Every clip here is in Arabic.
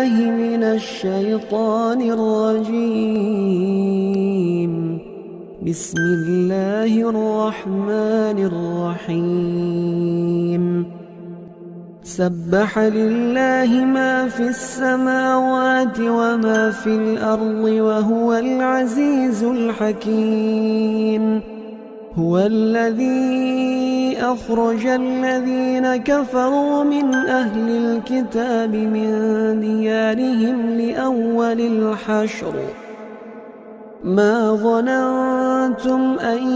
بالله من الشيطان الرجيم. بسم الله الرحمن الرحيم. سبح لله ما في السماوات وما في الأرض وهو العزيز الحكيم. هو الذي أخرج الذين كفروا من أهل الكتاب من ديارهم لأول الحشر ما ظننتم أن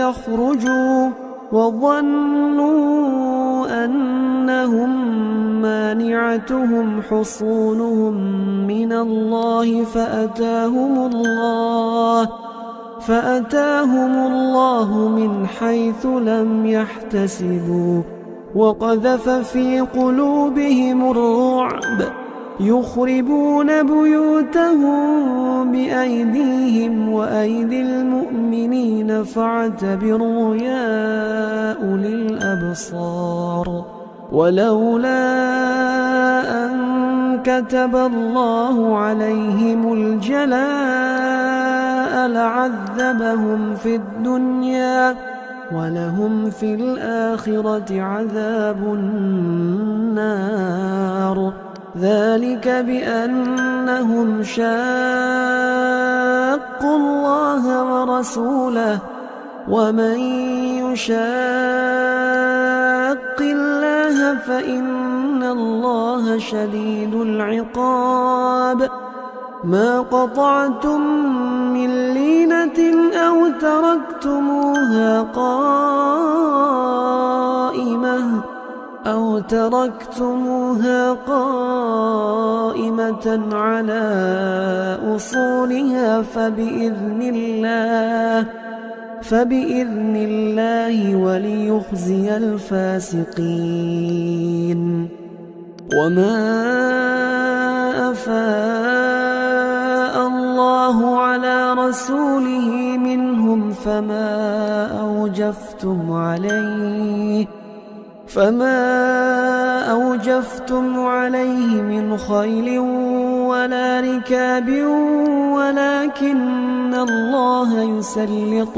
يخرجوا وظنوا أنهم مانعتهم حصونهم من الله فأتاهم الله من حيث لم يحتسبوا وقذف في قلوبهم الرعب يخربون بيوتهم بأيديهم وأيدي المؤمنين فاعتبروا يا أولي الأبصار. ولولا أن كتب الله عليهم الجلاء لعذبهم في الدنيا ولهم في الآخرة عذاب النار. ذلك بأنهم شاقوا الله ورسوله ومن يشاق الله فإن الله شديد العقاب. ما قطعتم من لينة أو تركتموها قائمة على أصولها فبإذن الله وليخزي الفاسقين. وما أفاء الله على رسوله منهم فما أوجفتم عليه من خيل ولا ركاب ولكن الله يسلط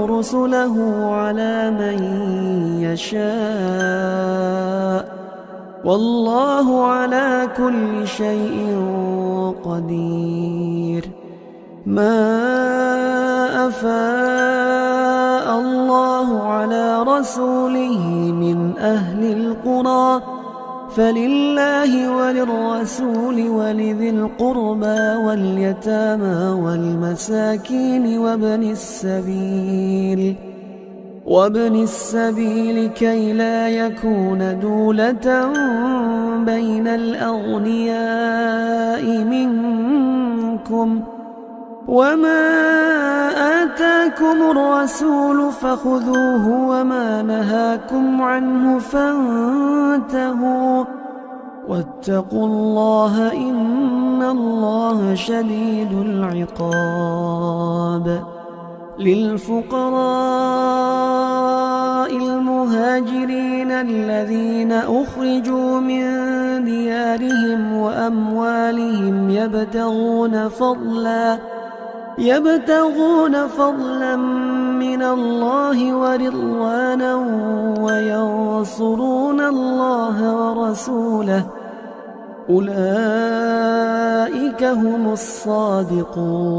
رسله على من يشاء والله على كل شيء قدير. ما أفاء الله على رسوله من أهل القرى فلله وللرسول ولذي القربى واليتامى والمساكين وابن السبيل كي لا يكون دولة بين الأغنياء منكم. وما آتاكم الرسول فخذوه وما نهاكم عنه فانتهوا واتقوا الله إن الله شديد العقاب. للفقراء المهاجرين الذين أخرجوا من ديارهم وأموالهم يبتغون فضلا من الله ورضوانا وينصرون الله ورسوله أولئك هم الصادقون.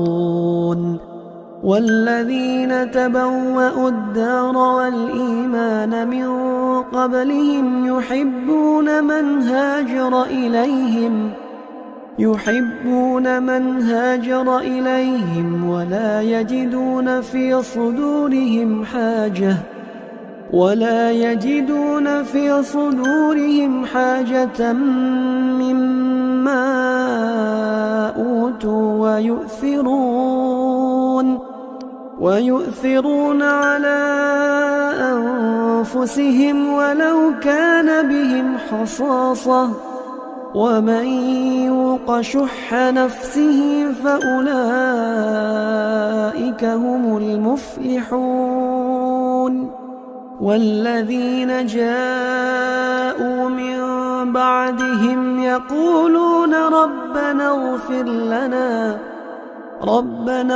والذين تبوأوا الدار والإيمان من قبلهم يحبون من هاجر إليهم ولا يجدون في صدورهم حاجة مما أوتوا ويؤثرون على أنفسهم ولو كان بهم خصاصة ومن يوق شح نفسه فأولئك هم المفلحون. والذين جاءوا من بعدهم يقولون ربنا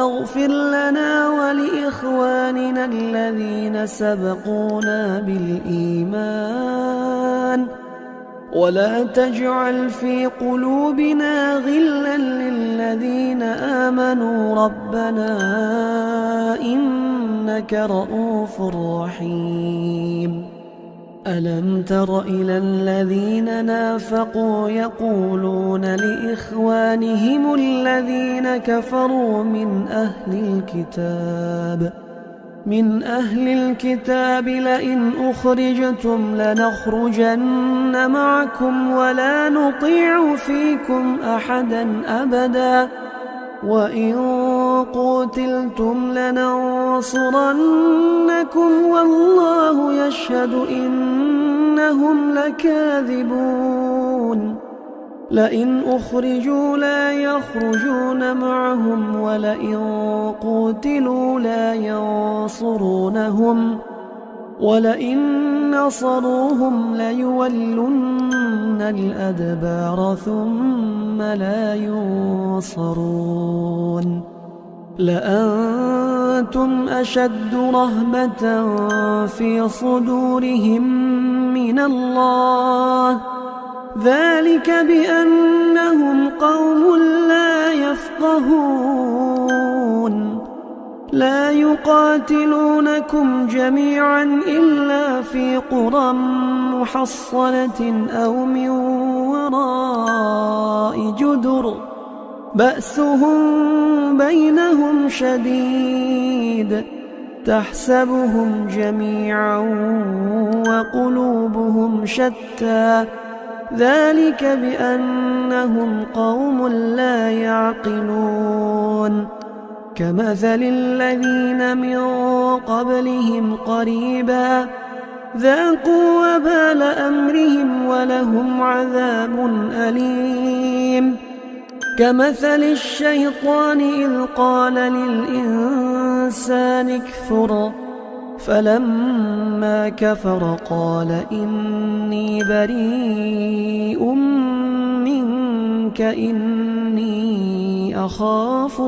اغفر لنا ولإخواننا الذين سبقونا بالإيمان ولا تجعل في قلوبنا غلا للذين آمنوا ربنا إنك رؤوف رحيم. ألم تر إلى الذين نافقوا يقولون لإخوانهم الذين كفروا من أهل الكتاب لئن أخرجتم لنخرجن معكم ولا نطيع فيكم أحدا أبدا وإن قتلتم لننصرنكم والله يشهد إنهم لكاذبون. لئن أخرجوا لا يخرجون معهم ولئن قتلوا لا ينصرونهم ولئن نصروهم ليولن الأدبار ثم لا ينصرون. لأنتم أشد رهبة في صدورهم من الله ذلك بأنهم قوم لا يفقهون. لا يقاتلونكم جميعا إلا في قرى محصنة أو من وراء جدر بأسهم بينهم شديد تحسبهم جميعا وقلوبهم شتى ذلك بأنهم قوم لا يعقلون. كمثل الذين من قبلهم قريبا ذاقوا وبال أمرهم ولهم عذاب أليم. كمثل الشيطان إذ قال للإنسان اكفر فلما كفر قال إني بريء منك إني أخاف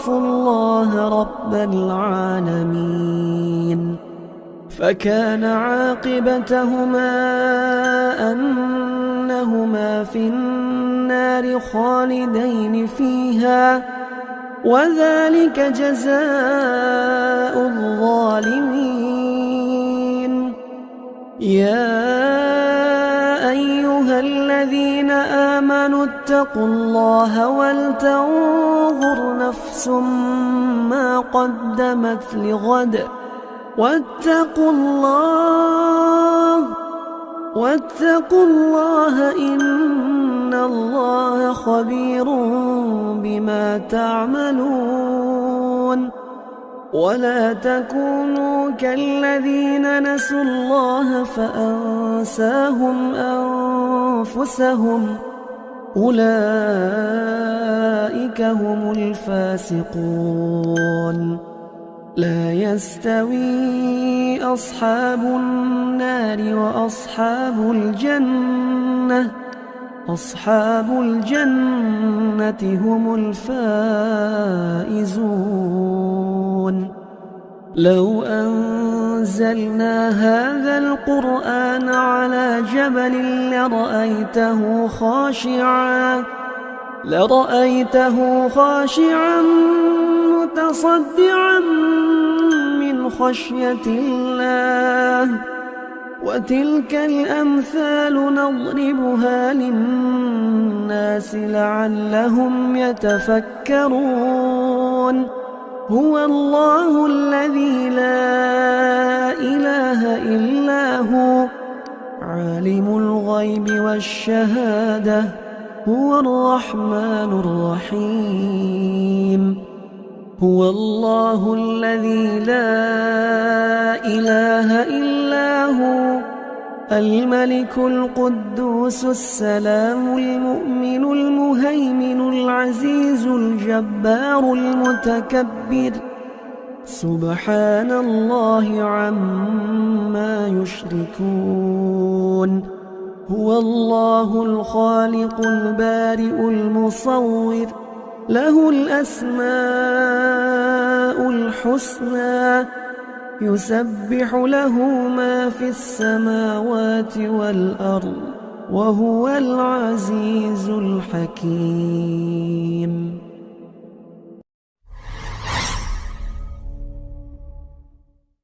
الله رب العالمين. فكان عاقبتهما أنهما في النار خالدين فيها وذلك جزاء الظالمين. يا أيها الذين آمنوا اتقوا الله ولتنظر نفس ما قدمت لغد واتقوا الله إن الله خبير بما تعملون. ولا تكونوا كالذين نسوا الله فأنساهم أنفسهم أولئك هم الفاسقون. لا يستوي أصحاب النار أصحاب الجنة هم الفائزون. لو أنزلنا هذا القرآن على جبل لرأيته خاشعا متصدعا من خشية الله. وتلك الأمثال نضربها للناس لعلهم يتفكرون. هو الله الذي لا إله إلا هو عالم الغيب والشهادة هو الرحمن الرحيم. هو الله الذي لا إله إلا هو الملك القدوس السلام المؤمن المهيمن العزيز الجبار المتكبر سبحان الله عما يشركون هو الله الخالق البارئ المصور له الأسماء الحسنى يسبح له ما في السماوات والأرض وهو العزيز الحكيم